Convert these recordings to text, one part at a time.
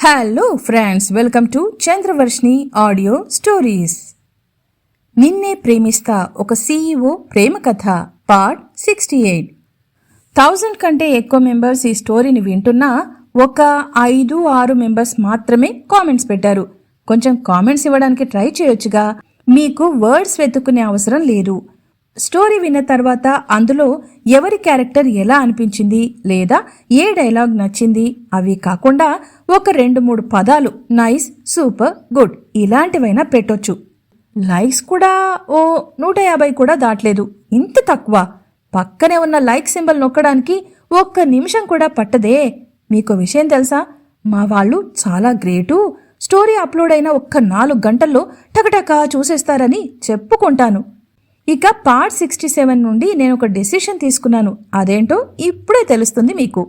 Hello friends, welcome to Chandravarshini audio stories. నిన్నే ప్రేమిస్తా ఒక CEO ప్రేమ కథ పార్ట్ 68. 1000 కంటే ఎక్కువ మెంబర్స్ ఈ స్టోరీని వింటున్నా ఒక 5-6 మెంబర్స్ మాత్రమే కామెంట్స్ పెట్టారు. కొంచెం కామెంట్స్ ఇవ్వడానికి ట్రై చేయొచ్చుగా, మీకు వర్డ్స్ వెతుక్కునే అవసరం లేదు. స్టోరీ విన్న తర్వాత అందులో ఎవరి క్యారెక్టర్ ఎలా అనిపించింది లేదా ఏ డైలాగ్ నచ్చింది అవి కాకుండా ఒక 2-3 పదాలు నైస్, సూపర్, గుడ్ ఇలాంటివైనా పెట్టొచ్చు. లైక్స్ కూడా 150 కూడా దాటలేదు. ఇంత తక్కువ? పక్కనే ఉన్న లైక్ సింబల్ నొక్కడానికి 1 నిమిషం కూడా పట్టదే. మీకు విషయం తెలుసా, మా వాళ్ళు చాలా గ్రేటు. స్టోరీ అప్లోడ్ అయిన ఒక్క 4 గంటల్లో టకటకా చూసేస్తారని చెప్పుకుంటాను. ఇక పార్ట్ 67 నుండి నేను ఒక డెసిషన్ తీసుకున్నాను. అదేంటో ఇప్పుడే తెలుస్తుంది మీకు.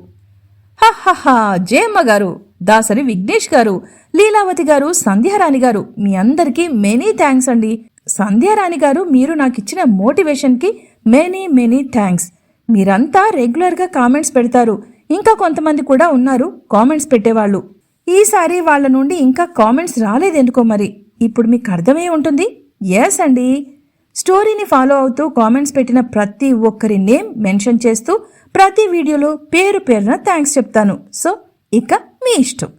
హహహా, జయమ్మ గారు, దాసరి విఘ్నేష్ గారు, లీలావతి గారు, సంధ్యారాణి గారు, మీ అందరికీ మెనీ థ్యాంక్స్ అండి. సంధ్యారాణి గారు, మీరు నాకిచ్చిన మోటివేషన్కి మెనీ థ్యాంక్స్. మీరంతా రెగ్యులర్గా కామెంట్స్ పెడతారు. ఇంకా కొంతమంది కూడా ఉన్నారు కామెంట్స్ పెట్టేవాళ్ళు. ఈసారి వాళ్ళ నుండి ఇంకా కామెంట్స్ రాలేదెందుకో మరి. ఇప్పుడు మీకు అర్థమై ఉంటుంది. ఎస్ అండి, స్టోరీని ఫాలో అవుతూ కామెంట్స్ పెట్టిన ప్రతి ఒక్కరి నేమ్ మెన్షన్ చేస్తూ ప్రతి వీడియోలో పేరున థ్యాంక్స్ చెప్తాను. సో ఇక మీ ఇష్టం.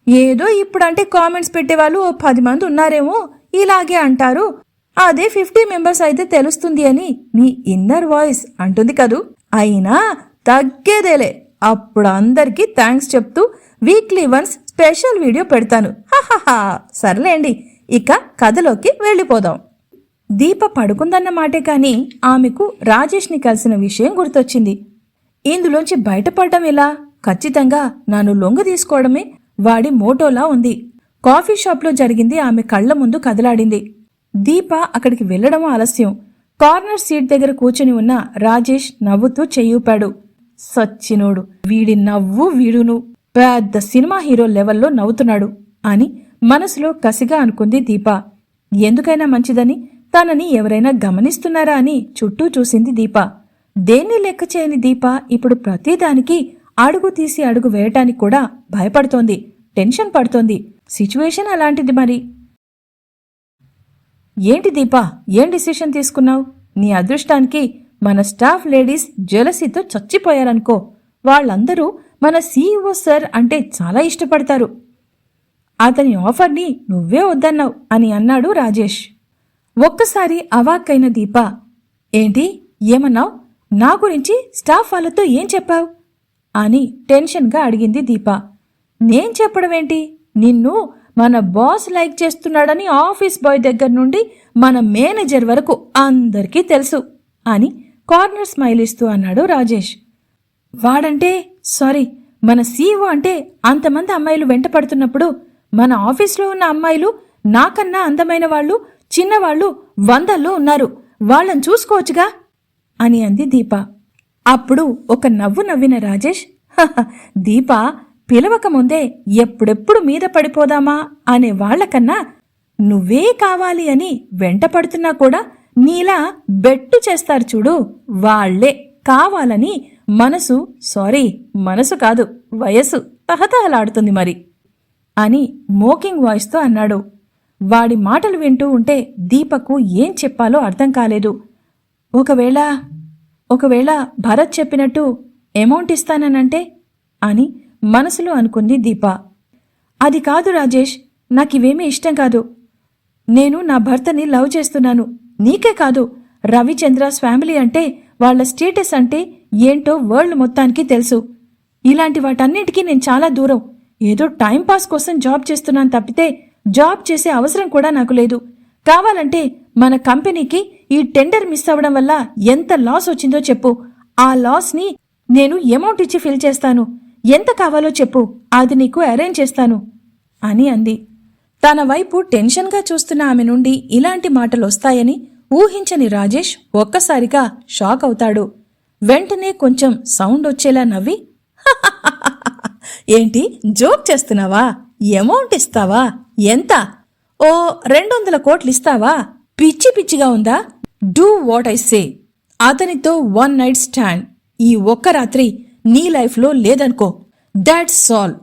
ఏదో ఇప్పుడంటే కామెంట్స్ పెట్టేవాళ్ళు 10 మంది ఉన్నారేమో, ఇలాగే అంటారు, అదే 50 మెంబర్స్ అయితే తెలుస్తుంది అని మీ ఇన్నర్ వాయిస్ అంటుంది కదూ. అయినా తగ్గేదేలే, అప్పుడు అందరికీ థ్యాంక్స్ చెప్తూ వీక్లీ వన్స్ స్పెషల్ వీడియో పెడతాను. హహహా, సర్లేండి, ఇక కథలోకి వెళ్ళిపోదాం. దీప పడుకుందన్న మాటే కాని ఆమెకు రాజేష్ని కలిసిన విషయం గుర్తొచ్చింది. ఇందులోంచి బయటపడ్డం ఎలా? ఖచ్చితంగా నన్ను లొంగ తీసుకోవడమే వాడి మోటోలా ఉంది. కాఫీ షాప్లో జరిగింది ఆమె కళ్ల ముందు కదలాడింది. దీప అక్కడికి వెళ్లడం ఆలస్యం. కార్నర్ సీట్ దగ్గర కూర్చుని ఉన్న రాజేష్ నవ్వుతూ చెయ్యూపాడు. సచ్చినోడు, వీడి నవ్వు వీడును పెద్ద సినిమా హీరో లెవెల్లో నవ్వుతున్నాడు అని మనసులో కసిగా అనుకుంది దీప. ఎందుకైనా మంచిదని తనని ఎవరైనా గమనిస్తున్నారా అని చుట్టూ చూసింది దీప. దేన్ని లెక్క చేయని దీప ఇప్పుడు ప్రతిదానికి అడుగు తీసి అడుగు వేయటానికి కూడా భయపడుతోంది, టెన్షన్ పడుతోంది. సిచ్యువేషన్ అలాంటిది మరి. ఏంటి దీప, ఏం డిసిషన్ తీసుకున్నావు? నీ అదృష్టానికి మన స్టాఫ్ లేడీస్ జెలసీతో చచ్చిపోయారనుకో. వాళ్ళందరూ మన CEO సార్ అంటే చాలా ఇష్టపడతారు. అతని ఆఫర్ని నువ్వే వద్దన్నావు అని అన్నాడు రాజేష్. ఒక్కసారి అవాక్కైన దీప, ఏంటి, ఏమన్నావు? నా గురించి స్టాఫ్ వాళ్ళతో ఏం చెప్పావు అని టెన్షన్గా అడిగింది దీప. నేను చెప్పడమేంటి, నిన్ను మన బాస్ లైక్ చేస్తున్నాడని ఆఫీస్ బాయ్ దగ్గర నుండి మన మేనేజర్ వరకు అందరికీ తెలుసు అని కార్నర్ స్మైల్ ఇస్తూ అన్నాడు రాజేష్. వాడంటే సారీ, మన CEO అంటే అంతమంది అమ్మాయిలు వెంట పడుతున్నప్పుడు మన ఆఫీస్లో ఉన్న అమ్మాయిలు నాకన్నా అందమైన వాళ్ళు, చిన్నవాళ్లు 100లో ఉన్నారు, వాళ్ళని చూసుకోవచ్చుగా అని అంది దీప. అప్పుడు ఒక నవ్వు నవ్విన రాజేష్, దీప, పిలవకముందే ఎప్పుడెప్పుడు మీద పడిపోదామా అనే వాళ్లకన్నా నువ్వే కావాలి అని వెంట పడుతున్నా కూడా నీలా బెట్టు చేస్తారు చూడు, వాళ్లే కావాలని మనసు కాదు వయసు తహతహలాడుతుంది మరి అని మోకింగ్ వాయిస్తో అన్నాడు. వాడి మాటలు వింటూ ఉంటే దీపకు ఏం చెప్పాలో అర్థం కాలేదు. ఒకవేళ భరత్ చెప్పినట్టు అమౌంట్ ఇస్తాననంటే అని మనసులో అనుకుంది దీప. అది కాదు రాజేష్, నాకివేమీ ఇష్టం కాదు. నేను నా భర్తని లవ్ చేస్తున్నాను. నీకే కాదు, రవిచంద్రాస్ ఫ్యామిలీ అంటే, వాళ్ల స్టేటస్ అంటే ఏంటో వరల్డ్ మొత్తానికి తెలుసు. ఇలాంటి వాటన్నిటికీ నేను చాలా దూరం. ఏదో టైంపాస్ కోసం జాబ్ చేస్తున్నాను తప్పితే జాబ్ చేసే అవసరం కూడా నాకు లేదు. కావాలంటే మన కంపెనీకి ఈ టెండర్ మిస్ అవ్వడం వల్ల ఎంత లాస్ వచ్చిందో చెప్పు, ఆ లాస్ని నేను అమౌంట్ ఇచ్చి ఫిల్ చేస్తాను. ఎంత కావాలో చెప్పు, అది నీకు అరేంజ్ చేస్తాను అని అంది. తన వైపు టెన్షన్గా చూస్తున్న ఆమె నుండి ఇలాంటి మాటలు వస్తాయని ఊహించని రాజేష్ ఒక్కసారిగా షాక్ అవుతాడు. వెంటనే కొంచెం సౌండ్ వచ్చేలా నవ్వి, ఏంటి జోక్ చేస్తున్నావా? అమౌంట్ ఇస్తావా? ఎంత? 200 కోట్లు ఇస్తావా? పిచ్చిగా ఉందా? Do what I say. అతనితో 1 నైట్ స్టాండ్ ఈ ఒక్క రాత్రి నీ లైఫ్లో లేదనుకో, దాట్స్ ఆల్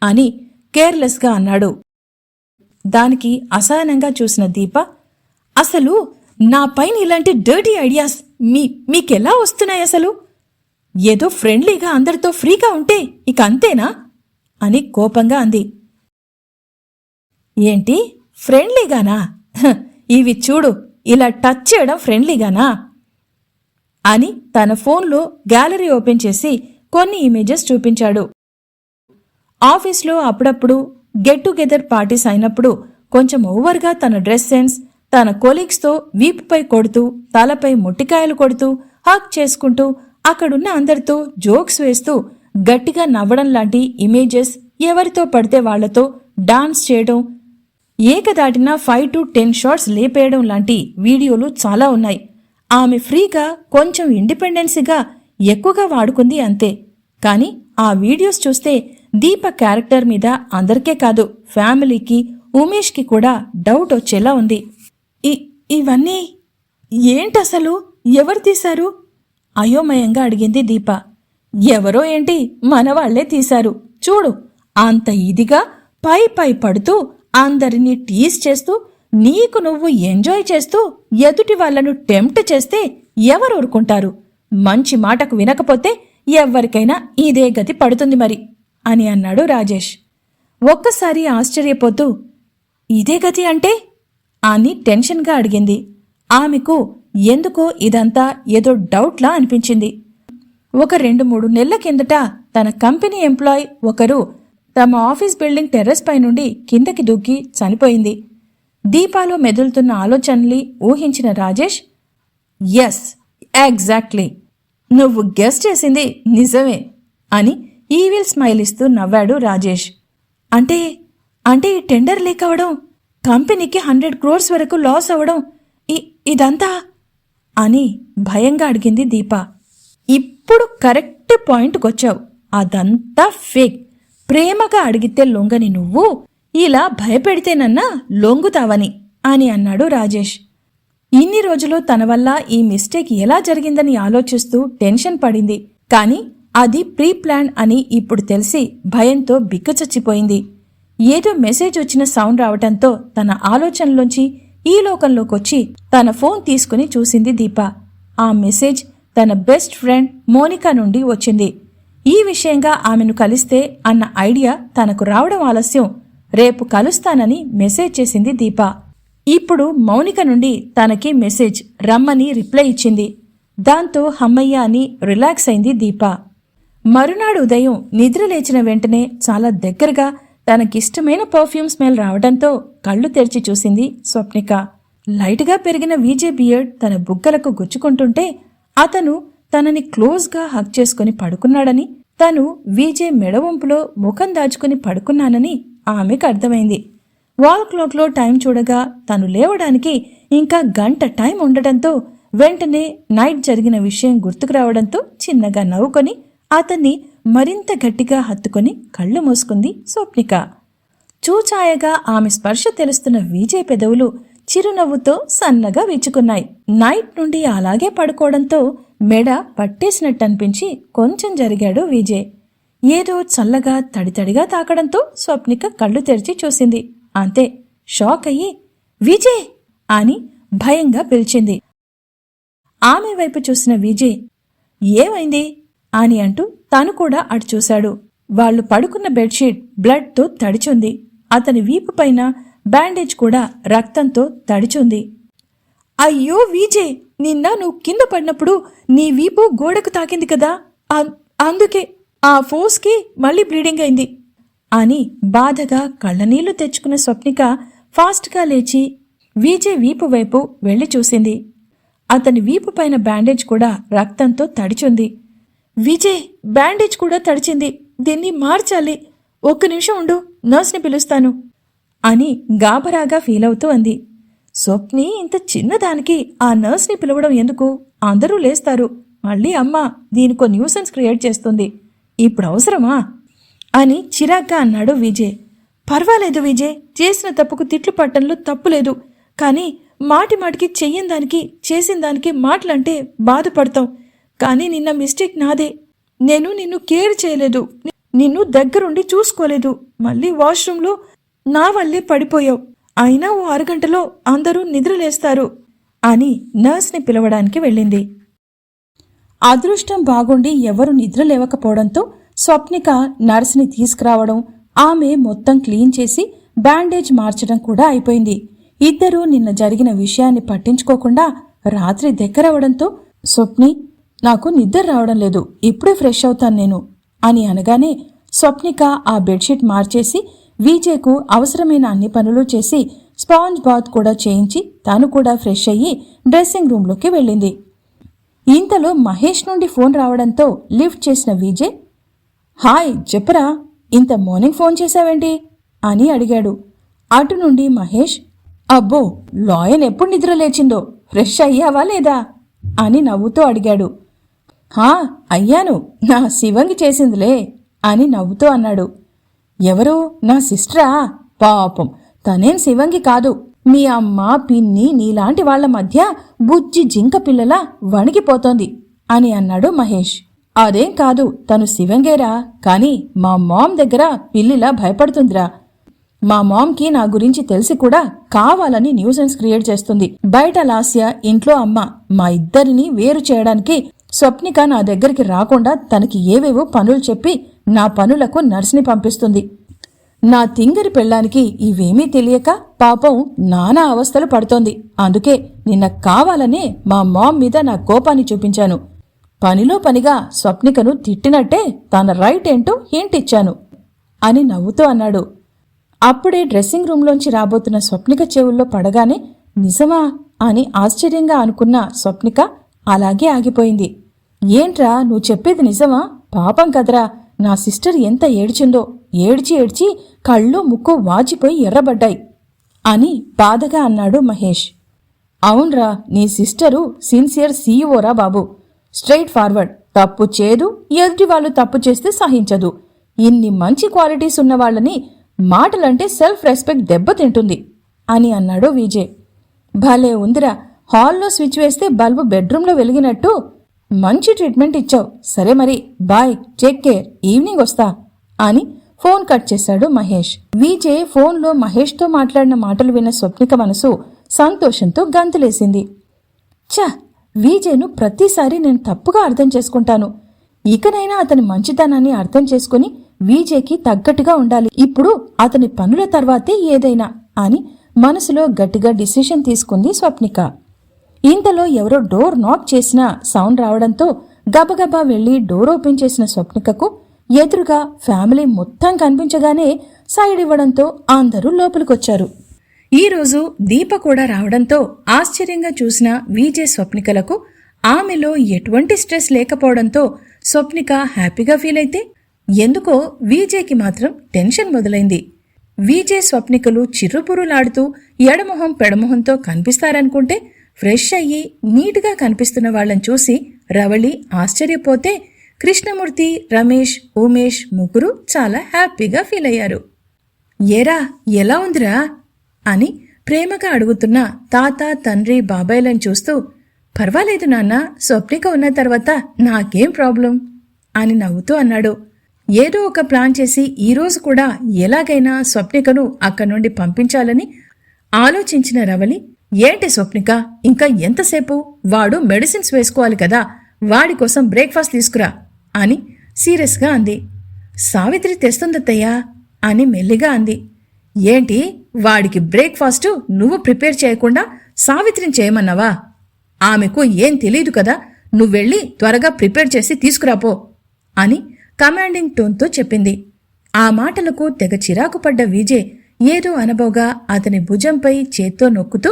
అని కేర్లెస్గా అన్నాడు. దానికి అసహనంగా చూసిన దీప, అసలు నా పైన ఇలాంటి డర్టీ ఐడియాస్ మీకెలా వస్తున్నాయి అసలు? ఏదో ఫ్రెండ్లీగా అందరితో ఫ్రీగా ఉంటే ఇక అంతేనా అని కోపంగా అంది. ఏంటి ఫ్రెండ్లీగానా? ఇవి చూడు, ఇలా టచ్ చేయడం ఫ్రెండ్లీగానా అని తన ఫోన్లో గ్యాలరీ ఓపెన్ చేసి కొన్ని ఇమేజెస్ చూపించాడు. ఆఫీస్లో అప్పుడప్పుడు గెట్ టుగెదర్ పార్టీస్ అయినప్పుడు కొంచెం ఓవర్గా తన డ్రెస్ సెన్స్, తన కొలీగ్స్తో వీపుపై కొడుతూ, తలపై ముట్టికాయలు కొడుతూ, హక్ చేసుకుంటూ, అక్కడున్న అందరితో జోక్స్ వేస్తూ, గట్టిగా నవ్వడం లాంటి ఇమేజెస్, ఎవరితో పడితే వాళ్లతో డాన్స్ చేయడం, ఏకదాటిన 5 to 10 షాట్స్ లేపేయడం లాంటి వీడియోలు చాలా ఉన్నాయి. ఆమె ఫ్రీగా, కొంచెం ఇండిపెండెన్సీగా ఎక్కువగా వాడుకుంది అంతే. కాని ఆ వీడియోస్ చూస్తే దీప క్యారెక్టర్ మీద అందరికే కాదు, ఫ్యామిలీకి, ఉమేష్కి కూడా డౌట్ వచ్చేలా ఉంది. ఇవన్నీ ఏంటసలు? ఎవరు తీశారు? అయోమయంగా అడిగింది దీప. ఎవరో ఏంటి, మనవాళ్లే తీశారు. చూడు, అంత ఇదిగా పై పై పడుతూ, అందరినీ టీజ్ చేస్తూ, నీకు నువ్వు ఎంజాయ్ చేస్తూ, ఎదుటి వాళ్లను టెంప్ట్ చేస్తే ఎవరు ఊరుకుంటారు? మంచి మాటకు వినకపోతే ఎవ్వరికైనా ఇదే గతి పడుతుంది మరి అని అన్నాడు రాజేష్. ఒక్కసారి ఆశ్చర్యపోతూ, ఇదే గతి అంటే అని టెన్షన్గా అడిగింది. ఆమెకు ఎందుకో ఇదంతా ఏదో డౌట్లా అనిపించింది. ఒక 2-3 నెలల కిందట తన కంపెనీ ఎంప్లాయ్ ఒకరు తమ ఆఫీస్ బిల్డింగ్ టెర్రస్ పై నుండి కిందకి దూకి చనిపోయింది. దీపాలో మెదులుతున్న ఆలోచనల్ని ఊహించిన రాజేష్, ఎస్, ఎగ్జాక్ట్లీ, నువ్వు గెస్ చేసింది నిజమే అని ఈవిల్ స్మైల్ ఇస్తూ నవ్వాడు రాజేష్. అంటే ఈ టెండర్ లీక్ అవడం, కంపెనీకి 100 crores వరకు లాస్ అవడం, ఇదంతా అని భయంగా అడిగింది దీప. ఇప్పుడు కరెక్ట్ పాయింట్కొచ్చావు. అదంతా ఫేక్. ప్రేమగా అడిగితే లొంగని నువ్వు ఇలా భయపెడితేనన్నా లొంగుతావని అని అన్నాడు రాజేష్. ఇన్ని రోజులు తన వల్ల ఈ మిస్టేక్ ఎలా జరిగిందని ఆలోచిస్తూ టెన్షన్ పడింది. కాని అది ప్రీ ప్లాన్ అని ఇప్పుడు తెలిసి భయంతో బిక్కచచ్చిపోయింది. ఏదో మెసేజ్ వచ్చిన సౌండ్ రావటంతో తన ఆలోచనలోంచి ఈ లోకంలోకొచ్చి తన ఫోన్ తీసుకుని చూసింది దీప. ఆ మెసేజ్ తన బెస్ట్ ఫ్రెండ్ మోనికా నుండి వచ్చింది. ఈ విషయంగా ఆమెను కలిస్తే అన్న ఐడియా తనకు రావడం ఆలస్యం. రేపు కలుస్తానని మెసేజ్ చేసింది దీప. ఇప్పుడు మౌనిక నుండి తనకి మెసేజ్ రమ్మని రిప్లై ఇచ్చింది. దాంతో హమ్మయ్య అని రిలాక్స్ అయింది దీప. మరునాడు ఉదయం నిద్రలేచిన వెంటనే చాలా దగ్గరగా తనకిష్టమైన పర్ఫ్యూమ్ స్మెల్ రావడంతో కళ్ళు తెరిచి చూసింది స్వప్నిక. లైట్గా పెరిగిన విజే బియర్డ్ తన బుగ్గలకు గుచ్చుకుంటుంటే అతను తనని క్లోజ్గా హగ్ చేసుకుని పడుకున్నాడని, తను విజే మెడవంపులో ముఖం దాచుకుని పడుకున్నానని ఆమెకు అర్థమైంది. వాల్ క్లాక్లో టైం చూడగా తను లేవడానికి ఇంకా గంట టైం ఉండటంతో వెంటనే నైట్ జరిగిన విషయం గుర్తుకు రావడంతో చిన్నగా నవ్వుకొని అతన్ని మరింత గట్టిగా హత్తుకొని కళ్ళు మూసుకుంది స్వప్నిక. చూచాయగా ఆమె స్పర్శ తెలుస్తున్న విజయ్ పెదవులు చిరునవ్వుతో సన్నగా విచ్చుకున్నాయి. నైట్ నుండి అలాగే పడుకోవడంతో మెడ పట్టేసినట్టనిపించి కొంచెం జరిగాడు విజయ్. ఏదో చల్లగా తడితడిగా తాకడంతో స్వప్నిక కళ్ళు తెరిచి చూసింది. అంతే, షాక్ అయ్యి విజయ్ అని భయంగా పిలిచింది. ఆమె వైపు చూసిన విజయ్ ఏమైంది అని అంటూ తను కూడా అటు చూశాడు. వాళ్లు పడుకున్న బెడ్షీట్ బ్లడ్తో తడిచుంది. అతని వీపు పైన బ్యాండేజ్ కూడా రక్తంతో తడిచుంది. అయ్యో విజయ్, నిన్న నువ్వు కింద పడినప్పుడు నీ వీపు గోడకు తాకింది కదా, అందుకే ఆ ఫోర్స్కి మళ్ళీ బ్లీడింగ్ అయింది అని బాధగా కళ్ళనీళ్లు తెచ్చుకున్న స్వప్నిక ఫాస్ట్గా లేచి విజయ్ వీపు వైపు వెళ్లి చూసింది. అతని వీపు పైన బ్యాండేజ్ కూడా రక్తంతో తడిచుంది. విజయ్, బ్యాండేజ్ కూడా తడిచింది, దీన్ని మార్చాలి, ఒక్క నిమిషం ఉండు, నర్స్ని పిలుస్తాను అని గాబరాగా ఫీలవుతూ అంది. స్వప్ని ఇంత చిన్నదానికి ఆ నర్స్ని పిలవడం ఎందుకు? అందరూ లేస్తారు, మళ్ళీ అమ్మ దీనికో న్యూసెన్స్ క్రియేట్ చేస్తుంది, ఇప్పుడు అవసరమా అని చిరాగ్గా అన్నాడు విజయ్. పర్వాలేదు విజయ్, చేసిన తప్పుకు తిట్లు పట్టంలో తప్పులేదు, కానీ మాటిమాటికి చెయ్యని దానికి చేసిన దానికి మాటలంటే బాధపడతాం. కానీ నిన్న మిస్టేక్ నాదే, నేను నిన్ను కేర్ చేయలేదు, నిన్ను దగ్గరుండి చూసుకోలేదు. మళ్ళీ వాష్రూంలో నా వల్లే పడిపోయావు. అయినా ఓ అరగంటలో అందరూ నిద్రలేస్తారు అని నర్స్ని పిలవడానికి వెళ్ళింది. అదృష్టం బాగుండి ఎవరు నిద్ర లేవకపోవడంతో స్వప్నిక నర్స్ని తీసుకురావడం, ఆమె మొత్తం క్లీన్ చేసి బ్యాండేజ్ మార్చడం కూడా అయిపోయింది. ఇద్దరూ నిన్న జరిగిన విషయాన్ని పట్టించుకోకుండా రాత్రి దగ్గరవడంతో, స్వప్ని, నాకు నిద్ర రావడం లేదు, ఇప్పుడే ఫ్రెష్ అవుతాను నేను అని అనగానే స్వప్నిక ఆ బెడ్షీట్ మార్చేసి విజయ్కు అవసరమైన అన్ని పనులు చేసి స్పాంజ్ బాత్ కూడా చేయించి తాను కూడా ఫ్రెష్ అయ్యి డ్రెస్సింగ్ రూంలోకి వెళ్ళింది. ఇంతలో మహేష్ నుండి ఫోన్ రావడంతో లిఫ్ట్ చేసిన విజయ్, హాయ్ చెప్పరా, ఇంత మార్నింగ్ ఫోన్ చేశావేంటి అని అడిగాడు. అటు నుండి మహేష్, అబ్బో లాయన్ ఎప్పుడు నిద్ర లేచిందో, ఫ్రెష్ అయ్యావా లేదా అని నవ్వుతూ అడిగాడు. హా అయ్యాను, నా శివంగి చేసిందిలే అని నవ్వుతూ అన్నాడు. ఎవరు, నా సిస్టరా? పాపం, తనేం శివంగి కాదు, మీ అమ్మ పిన్ని నీలాంటి వాళ్ల మధ్య బుజ్జి జింక పిల్లలా వణికిపోతోంది అని అన్నాడు మహేష్. అదేం కాదు, తను శివంగేరా, కాని మా మామ్ దగ్గర పిల్లిలా భయపడుతుందిరా. మా మామ్కి నా గురించి తెలిసి కూడా కావాలని న్యూసెన్స్ క్రియేట్ చేస్తుంది. బయట లాస్య, ఇంట్లో అమ్మ, మా ఇద్దరిని వేరు చేయడానికి స్వప్నిక నా దగ్గరికి రాకుండా తనకి ఏవేవో పనులు చెప్పి నా పనులకు నర్సుని పంపిస్తుంది. నా తింగరి పెళ్ళానికి ఇవేమీ తెలియక పాపం నానా అవస్థలు పడుతోంది. అందుకే నిన్న కావాలనే మా మామ్ మీద నా కోపాన్ని చూపించాను. పనిలో పనిగా స్వప్నికను తిట్టినట్టే తన రైట్ ఏంటో హింట్ ఇచ్చాను అని నవ్వుతూ అన్నాడు. అప్పుడే డ్రెస్సింగ్ రూంలోంచి రాబోతున్న స్వప్నిక చెవుల్లో పడగానే నిజమా అని ఆశ్చర్యంగా అనుకున్న స్వప్నిక అలాగే ఆగిపోయింది. ఏంట్రా, నువ్వు చెప్పేది నిజమా? పాపం కదరా, నా సిస్టర్ ఎంత ఏడ్చిందో, ఏడ్చి ఏడ్చి కళ్ళు ముక్కు వాచిపోయి ఎర్రబడ్డాయి అని బాధగా అన్నాడు మహేష్. అవునరా, నీ సిస్టరు సిన్సియర్ సీఈఓరా బాబు. స్ట్రైట్ ఫార్వర్డ్, తప్పు చేయదు, ఎదుటి వాళ్ళు తప్పు చేస్తే సహించదు. ఇన్ని మంచి క్వాలిటీస్ ఉన్న వాళ్ళని మాటలంటే సెల్ఫ్ రెస్పెక్ట్ దెబ్బతింటుంది అని అన్నాడు విజయ్. భలే ఉందిరా, హాల్లో స్విచ్ వేస్తే బల్బు బెడ్రూమ్లో వెలిగినట్టు మంచి ట్రీట్మెంట్ ఇచ్చావు. సరే మరి, బాయ్, టేక్ కేర్, ఈవినింగ్ వస్తా అని ఫోన్ కట్ చేశాడు మహేష్. విజయ్ ఫోన్లో మహేష్తో మాట్లాడిన మాటలు విన్న స్వప్నిక మనసు సంతోషంతో గంతులేసింది. ఛ, విజయ్ను ప్రతిసారి నేను తప్పుగా అర్థం చేసుకుంటాను. ఇకనైనా అతని మంచితనాన్ని అర్థం చేసుకుని విజయ్కి తగ్గట్టుగా ఉండాలి. ఇప్పుడు అతని పనుల తర్వాతే ఏదైనా అని మనసులో గట్టిగా డిసిషన్ తీసుకుంది స్వప్నిక. ఇంతలో ఎవరో డోర్ నాక్ చేసిన సౌండ్ రావడంతో గబగబా వెళ్లి డోర్ ఓపెన్ చేసిన స్వప్నికకు ఎదురుగా ఫ్యామిలీ మొత్తం కనిపించగానే సైడ్ ఇవ్వడంతో అందరూ లోపలికొచ్చారు. ఈరోజు దీప కూడా రావడంతో ఆశ్చర్యంగా చూసిన విజయ్ స్వప్నికలకు ఆమెలో ఎటువంటి స్ట్రెస్ లేకపోవడంతో స్వప్నిక హ్యాపీగా ఫీల్ అయితే, ఎందుకో విజయ్కి మాత్రం టెన్షన్ మొదలైంది. విజయ్ స్వప్నికలు చిర్రుపురులాడుతూ ఎడమొహం పెడమొహంతో కనిపిస్తారనుకుంటే ఫ్రెష్ అయ్యి నీట్గా కనిపిస్తున్న వాళ్ళని చూసి రవళి ఆశ్చర్యపోతే, కృష్ణమూర్తి, రమేష్, ఉమేష్ ముగ్గురు చాలా హ్యాపీగా ఫీల్ అయ్యారు. ఏరా, ఎలా ఉందిరా అని ప్రేమగా అడుగుతున్న తాత, తండ్రి, బాబాయ్లను చూస్తూ, పర్వాలేదు నాన్న, స్వప్నిక ఉన్న తర్వాత నాకేం ప్రాబ్లం అని నవ్వుతూ అన్నాడు. ఏదో ఒక ప్లాన్ చేసి ఈరోజు కూడా ఎలాగైనా స్వప్నికను అక్కడి నుండి పంపించాలని ఆలోచించిన రవళి, ఏంటి స్వప్నిక, ఇంకా ఎంతసేపు, వాడు మెడిసిన్స్ వేసుకోవాలి కదా, వాడి కోసం బ్రేక్ఫాస్ట్ తీసుకురా అని సీరియస్గా అంది. సావిత్రి తెస్తుందత్తయ్యా అని మెల్లిగా అంది. ఏంటి, వాడికి బ్రేక్ఫాస్ట్ నువ్వు ప్రిపేర్ చేయకుండా సావిత్రిని చేయమన్నావా? ఆమెకు ఏం తెలీదు కదా, నువ్వెళ్ళి త్వరగా ప్రిపేర్ చేసి తీసుకురాపో అని కమాండింగ్ టోన్తో చెప్పింది. ఆ మాటలకు తెగ చిరాకు పడ్డ విజయ్ ఏదో అనబోగా అతని భుజంపై చేత్తో నొక్కుతూ,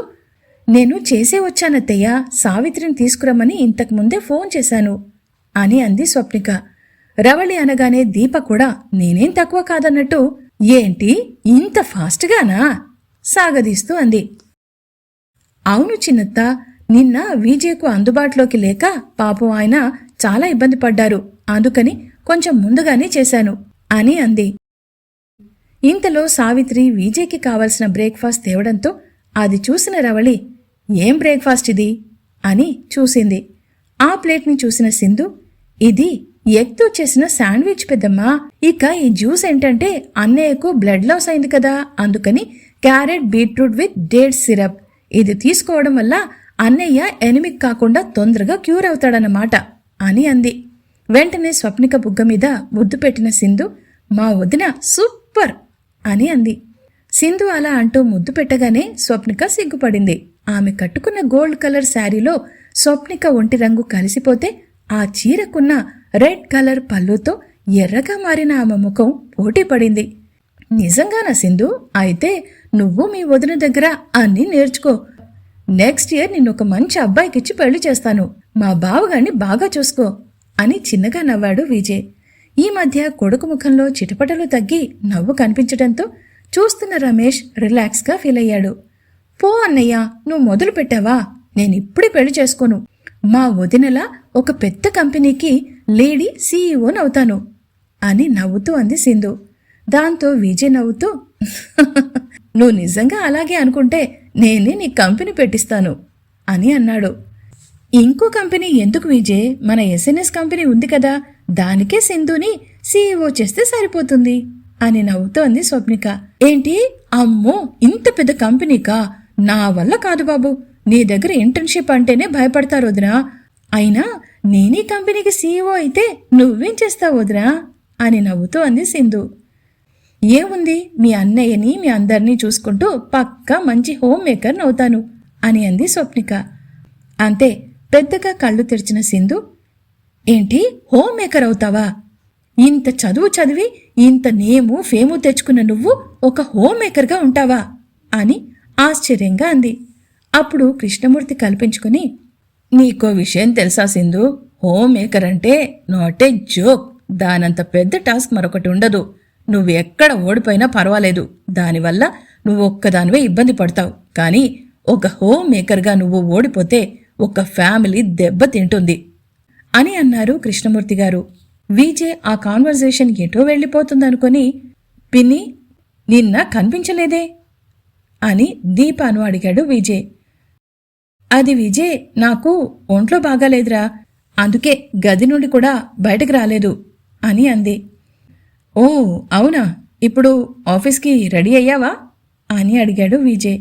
నేను చేసే వచ్చానత్తయ్య, సావిత్రిని తీసుకురమ్మని ఇంతకుముందే ఫోన్ చేశాను అని అంది స్వప్నిక. రవళి అనగానే దీప కూడా నేనేం తక్కువ కాదన్నట్టు, ఏంటి ఇంత ఫాస్ట్గానా సాగదీస్తూ అంది. అవును చిన్నత్త, నిన్న విజయ్కు అందుబాటులోకి లేక పాపం ఆయన చాలా ఇబ్బంది పడ్డారు, అందుకని కొంచెం ముందుగానే చేశాను అని అంది. ఇంతలో సావిత్రి విజయ్కి కావలసిన బ్రేక్ఫాస్ట్ తేవడంతో అది చూసిన రవళి, ఏం బ్రేక్ఫాస్ట్ ఇది అని చూసింది. ఆ ప్లేట్ని చూసిన సింధు, ఇది ఎగ్తో చేసిన శాండ్విచ్ పెద్దమ్మా. ఇక ఈ జ్యూస్ ఏంటంటే అన్నయ్యకు బ్లడ్ లాస్ అయింది కదా, అందుకని carrot beetroot with dates syrup. ఇది తీసుకోవడం వల్ల అన్నయ్య ఎనిమిక్ కాకుండా తొందరగా క్యూర్ అవుతాడన్నమాట అని అంది. వెంటనే స్వప్నిక బుగ్గ మీద ముద్దు పెట్టిన సింధు, మా వదిన సూపర్ అని అంది. సింధు అలా అంటూ ముద్దు పెట్టగానే స్వప్నిక సిగ్గుపడింది. ఆమె కట్టుకున్న గోల్డ్ కలర్ శారీలో స్వప్నిక ఒంటి రంగు కలిసిపోతే ఆ చీరకున్న రెడ్ కలర్ పళ్ళుతో ఎర్రగా మారిన ఆమె ముఖం పోటీ పడింది. నిజంగానా సింధు? అయితే నువ్వు మీ వదిన దగ్గర అన్నీ నేర్చుకో. నెక్స్ట్ ఇయర్ నిన్నొక మంచి అబ్బాయికిచ్చి పెళ్లి చేస్తాను. మా బావగాన్ని బాగా చూసుకో అని చిన్నగా నవ్వాడు విజయ్. ఈ మధ్య కొడుకు ముఖంలో చిటపటలు తగ్గి నవ్వు కనిపించడంతో చూస్తున్న రమేష్ రిలాక్స్గా ఫీల్ అయ్యాడు. పో అన్నయ్య, నువ్వు మొదలు పెట్టావా? నేనిప్పుడే పెళ్లి చేసుకోను. మా వదినలా ఒక పెద్ద కంపెనీకి లేడీ సీఈఓనవుతాను అని నవ్వుతూ అంది సింధు. దాంతో విజయ్ నవ్వుతూ, నువ్వు నిజంగా అలాగే అనుకుంటే నేనే నీ కంపెనీ పెట్టిస్తాను అని అన్నాడు. ఇంకో కంపెనీ ఎందుకు విజయ్? మన ఎస్ఎన్ఎస్ కంపెనీ ఉంది కదా, దానికే సింధుని సీఈఓ చేస్తే సరిపోతుంది అని నవ్వుతూ అంది స్వప్నిక. ఏంటి? అమ్మో, ఇంత పెద్ద కంపెనీకా? నా వల్ల కాదు బాబు. నీ దగ్గర ఇంటర్న్షిప్ అంటేనే భయపడతారు వదినా. అయినా నేనీ కంపెనీకి సీఈఓ అయితే నువ్వేం చేస్తావు వదినా అని నవ్వుతూ అంది సింధు. ఏముంది, మీ అన్నయ్యని మీ అందరినీ చూసుకుంటూ పక్కా మంచి హోమ్ మేకర్ని అవుతాను అని అంది స్వప్నిక. అంతే, పెద్దగా కళ్ళు తెరిచిన సింధు, ఏంటి హోమ్ మేకర్ అవుతావా? ఇంత చదువు చదివి ఇంత నేము ఫేము తెచ్చుకున్న నువ్వు ఒక హోమ్ మేకర్గా ఉంటావా అని ఆశ్చర్యంగా అంది. అప్పుడు కృష్ణమూర్తి కల్పించుకుని, నీకో విషయం తెలుసా సింధు? హోమ్ మేకర్ అంటే నాట్ ఏ జోక్. దానంత పెద్ద టాస్క్ మరొకటి ఉండదు. నువ్వు ఎక్కడ ఓడిపోయినా పర్వాలేదు, దానివల్ల నువ్వు ఒక్కదానివే ఇబ్బంది పడతావు. కానీ ఒక హోమ్ మేకర్గా నువ్వు ఓడిపోతే ఒక ఫ్యామిలీ దెబ్బతింటుంది అని అన్నారు కృష్ణమూర్తి గారు. విజయ్ ఆ కాన్వర్జేషన్ ఎటో వెళ్ళిపోతుందనుకొని, పిన్ని నిన్న కనిపించలేదే అని దీపాను అడిగాడు విజయ్. అది విజయ్, నాకు ఒంట్లో బాగాలేదురా, అందుకే గది నుండి కూడా బయటకు రాలేదు అని అంది. ఓ అవునా, ఇప్పుడు ఆఫీస్కి రెడీ అయ్యావా అని అడిగాడు విజయ్.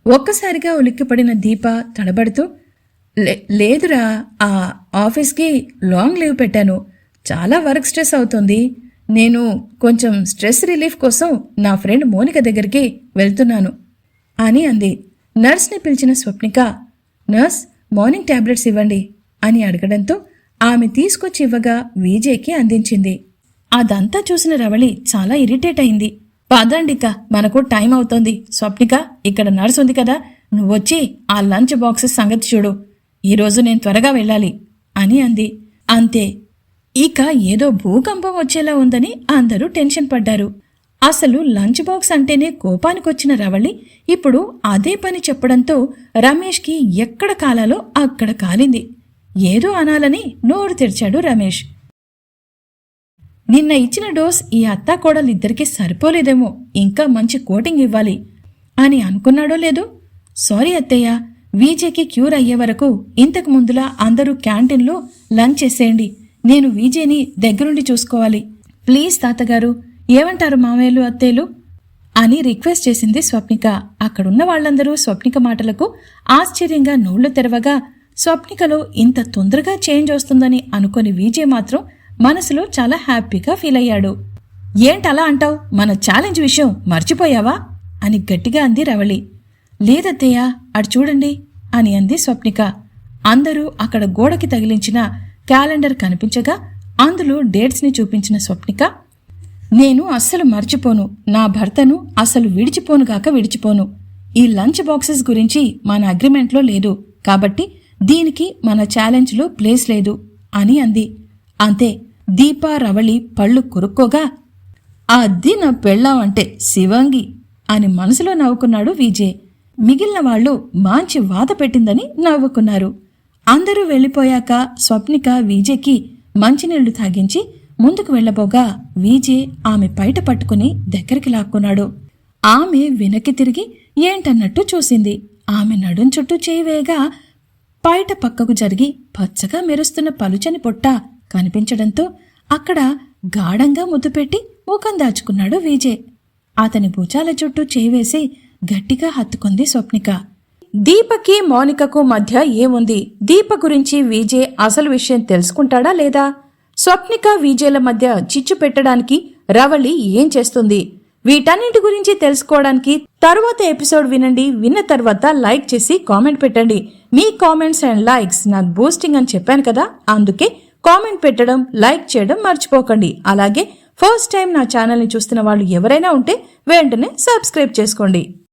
ఒక్కసారిగా ఉలిక్కిపడిన దీప తడబడుతూ, లేదురా, ఆ ఆఫీస్కి లాంగ్ లీవ్ పెట్టాను. చాలా వర్క్ స్ట్రెస్ అవుతుంది. నేను కొంచెం స్ట్రెస్ రిలీఫ్ కోసం నా ఫ్రెండ్ మోనిక దగ్గరికి వెళ్తున్నాను అని అంది. నర్స్ని పిలిచిన స్వప్నిక, నర్స్ మార్నింగ్ టాబ్లెట్స్ ఇవ్వండి అని అడగడంతో ఆమె తీసుకొచ్చి ఇవ్వగా విజయ్కి అందించింది. అదంతా చూసిన రవళి చాలా ఇరిటేట్ అయింది. పదండిక, మనకు టైం అవుతోంది. స్వప్నిక, ఇక్కడ నర్స్ ఉంది కదా, నువ్వొచ్చి ఆ లంచ్ బాక్సెస్ సంగతి చూడు. ఈరోజు నేను త్వరగా వెళ్ళాలి అని అంది. అంతే, ఇక ఏదో భూకంపం వచ్చేలా ఉందని అందరూ టెన్షన్ పడ్డారు. అసలు లంచ్ బాక్స్ అంటేనే కోపానికొచ్చిన రవళి ఇప్పుడు అదే పని చెప్పడంతో రమేష్కి ఎక్కడ కాలాలో అక్కడ కాలింది. ఏదో అనాలని నోరు తెరిచాడు రమేష్. నిన్న ఇచ్చిన డోస్ ఈ అత్తాకోడలిద్దరికీ సరిపోలేదేమో, ఇంకా మంచి కోటింగ్ ఇవ్వాలి అని అనుకున్నాడో లేదో. సారీ అత్తయ్య, విజయ్కి క్యూర్ అయ్యే వరకు ఇంతకు ముందులా అందరూ క్యాంటీన్లో లంచ్ చేసేయండి. నేను విజయ్ని దగ్గరుండి చూసుకోవాలి. ప్లీజ్ తాతగారు, ఏమంటారు మామయ్యలు అత్తయ్యలు అని రిక్వెస్ట్ చేసింది స్వప్నిక. అక్కడున్న వాళ్లందరూ స్వప్నిక మాటలకు ఆశ్చర్యంగా నోళ్లు తెరవగా స్వప్నికలో ఇంత తొందరగా చేంజ్ వస్తుందని అనుకుని విజయ్ మాత్రం మనసులో చాలా హ్యాపీగా ఫీల్ అయ్యాడు. ఏంటలా అంటావు? మన ఛాలెంజ్ విషయం మర్చిపోయావా అని గట్టిగా అంది రవళి. లేదత్తయ్య, అటు చూడండి అని అంది స్వప్నిక. అందరూ అక్కడ గోడకి తగిలించిన క్యాలెండర్ కనిపించగా అందులో డేట్స్ని చూపించిన స్వప్నిక, నేను అస్సలు మర్చిపోను, నా భర్తను అసలు విడిచిపోనుగాక విడిచిపోను. ఈ లంచ్ బాక్సెస్ గురించి మన అగ్రిమెంట్లో లేదు కాబట్టి దీనికి మన ఛాలెంజ్లో ప్లేస్ లేదు అని అంది. అంతే, దీప రవళి పళ్ళు కొరుక్కోగా, అది నా పెళ్ళామంటే శివంగి అని మనసులో నవ్వుకున్నాడు విజయ్. మిగిలిన వాళ్లు మాంచి వాత పెట్టిందని నవ్వుకున్నారు. అందరూ వెళ్లిపోయాక స్వప్నిక విజయ్కి మంచినీళ్లు తాగించి ముందుకు వెళ్లబోగా విజయ్ ఆమె పైట పట్టుకుని దగ్గరికి లాక్కున్నాడు. ఆమె వెనక్కి తిరిగి ఏంటన్నట్టు చూసింది. ఆమె నడుం చుట్టూ చేయివేయగా పైట పక్కకు జరిగి పచ్చగా మెరుస్తున్న పలుచని పొట్ట కనిపించడంతో అక్కడ గాఢంగా ముద్దు పెట్టి ముఖం దాచుకున్నాడు విజయ్. అతని భుజాల చుట్టూ చేవేసి గట్టిగా హత్తుకుంది స్వప్నిక. దీపకి మౌనికకు మధ్య ఏముంది? దీప గురించి విజయ్ అసలు విషయం తెలుసుకుంటాడా లేదా? స్వప్నిక విజయ్ల మధ్య చిచ్చు పెట్టడానికి రవళి ఏం చేస్తుంది? వీటన్నింటి గురించి తెలుసుకోవడానికి తరువాత ఎపిసోడ్ వినండి. విన్న తర్వాత లైక్ చేసి కామెంట్ పెట్టండి. మీ కామెంట్స్ అండ్ లైక్స్ నాకు బూస్టింగ్ అని చెప్పాను కదా, అందుకే కామెంట్ పెట్టడం, లైక్ చేయడం మర్చిపోకండి. అలాగే ఫస్ట్ టైం నా ఛానల్ని చూస్తున్న వాళ్ళు ఎవరైనా ఉంటే వెంటనే సబ్స్క్రైబ్ చేసుకోండి.